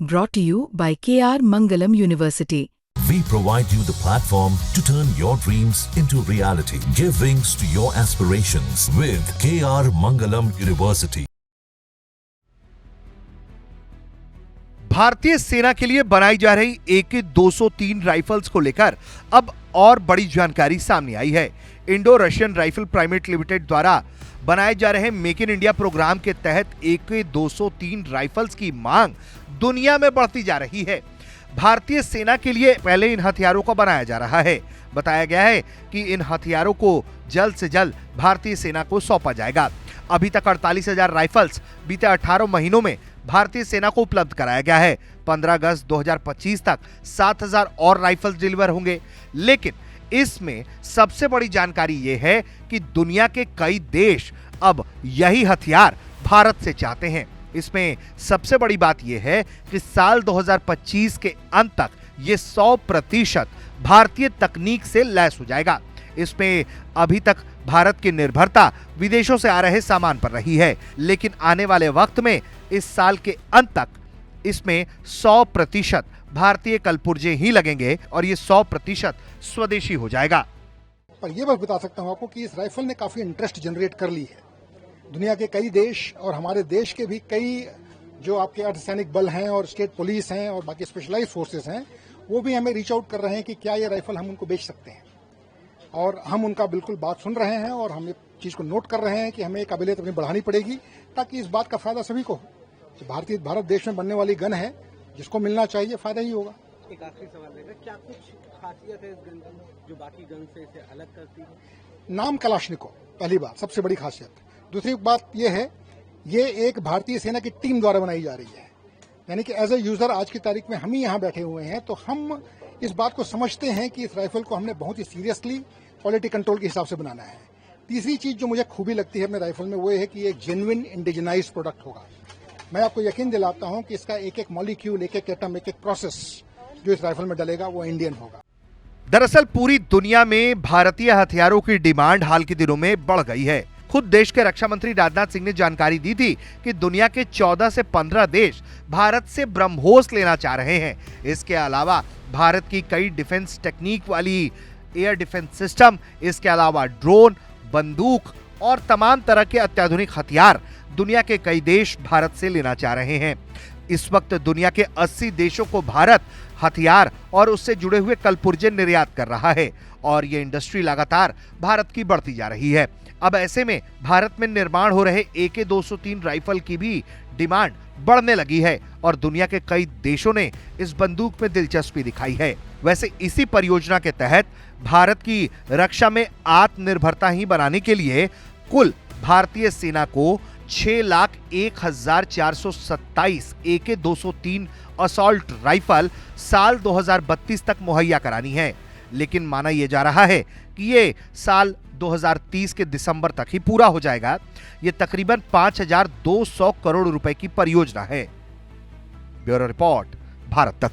Brought to you by KR Mangalam University. We provide you the platform to turn your dreams into reality. Give wings to your aspirations with KR Mangalam University. भारतीय सेना के लिए बनाई जा रही AK-203 rifles को लेकर अब और बड़ी जानकारी सामने आई है। Indo Russian rifle private limited द्वारा बनाए जा रहे मेक इन इंडिया प्रोग्राम के तहत AK-203 राइफल्स की मांग दुनिया में बढ़ती जा रही है। भारतीय सेना के लिए पहले इन हथियारों को बनाया जा रहा है। बताया गया है कि इन हथियारों को जल्द से जल्द भारतीय सेना को सौंपा जाएगा। अभी तक 48,000 राइफल्स बीते 18 महीनों में भारतीय सेना को उपलब्ध कराया गया है। 15 अगस्त 2025 तक 7,000 और राइफल्स डिलीवर होंगे। लेकिन इसमें सबसे बड़ी जानकारी यह है कि दुनिया के कई देश अब यही हथियार भारत से चाहते हैं। इसमें सबसे बड़ी बात यह है कि साल 2025 के अंत तक ये 100% भारतीय तकनीक से लैस हो जाएगा। इसमें अभी तक भारत की निर्भरता विदेशों से आ रहे सामान पर रही है, लेकिन आने वाले वक्त में इस साल के अंत तक इसमें 100% भारतीय कलपुर्जे ही लगेंगे और ये 100% स्वदेशी हो जाएगा। पर ये बात बता सकता हूं आपको कि इस राइफल ने काफी इंटरेस्ट जनरेट कर ली है। दुनिया के कई देश और हमारे देश के भी कई जो आपके अर्धसैनिक बल हैं और स्टेट पुलिस हैं और बाकी स्पेशलाइज्ड फोर्सेस हैं, वो भी हमें रीच आउट कर रहे हैं कि क्या ये राइफल हम उनको बेच सकते हैं। और हम उनका बिल्कुल बात सुन रहे हैं और हम ये चीज को नोट कर रहे हैं कि हमें काबिलियत अपनी बढ़ानी पड़ेगी ताकि इस बात का फायदा सभी को हो। भारत देश में बनने वाली गन है, जिसको मिलना चाहिए फायदा ही होगा। एक आखिरी सवाल रहेगा, क्या कुछ खासियत है इस गन की जो बाकी गन से इसे अलग करती है? नाम कलाश्निकोव, पहली बात, सबसे बड़ी खासियत। दूसरी बात यह है, ये एक भारतीय सेना की टीम द्वारा बनाई जा रही है, यानी कि एज ए यूजर आज की तारीख में हम ही यहाँ बैठे हुए हैं, तो हम इस बात को समझते हैं कि इस राइफल को हमने बहुत ही सीरियसली क्वालिटी कंट्रोल के हिसाब से बनाना है। तीसरी चीज जो मुझे खूबी लगती है अपने राइफल में वो ये है कि ये जेन्युइन इंडिजिनाइज्ड प्रोडक्ट होगा। मैं आपको यकीन दिलाता हूं कि इसका एक एक मॉलिक्यूल, एक एक एटम, एक एक प्रोसेस जो इस राइफल में डलेगा वो इंडियन होगा। दरअसल पूरी दुनिया में भारतीय हथियारों की डिमांड हाल के दिनों में बढ़ गई है। खुद देश के रक्षा मंत्री राजनाथ सिंह ने जानकारी दी थी कि दुनिया के 14 से 15 देश भारत से ब्रह्मोस लेना चाह रहे हैं। इसके अलावा भारत की कई डिफेंस टेक्निक वाली एयर डिफेंस सिस्टम, इसके अलावा ड्रोन, बंदूक और तमाम तरह के अत्याधुनिक हथियार दुनिया के कई देश भारत से लेना चाह रहे हैं। इस वक्त दुनिया के 80 देशों को भारत हथियार और उससे जुड़े हुए कलपुर्जे निर्यात कर रहा है और ये इंडस्ट्री लगातार भारत की बढ़ती जा रही है। अब ऐसे में भारत में निर्माण हो रहे AK-203 राइफल की भी डिमांड बढ़ने लगी है और दुनिया के कई देशों ने इस बंदूक में दिलचस्पी दिखाई है। वैसे इसी परियोजना के तहत भारत की रक्षा में आत्मनिर्भरता ही बनाने के लिए कुल भारतीय सेना को 6,01,427 AK-203 असॉल्ट राइफल साल 2032 तक मुहैया करानी है, लेकिन माना यह जा रहा है कि ये साल 2030 के दिसंबर तक ही पूरा हो जाएगा। ये तकरीबन 5,200 करोड़ रुपए की परियोजना है। ब्यूरो रिपोर्ट, भारत तक।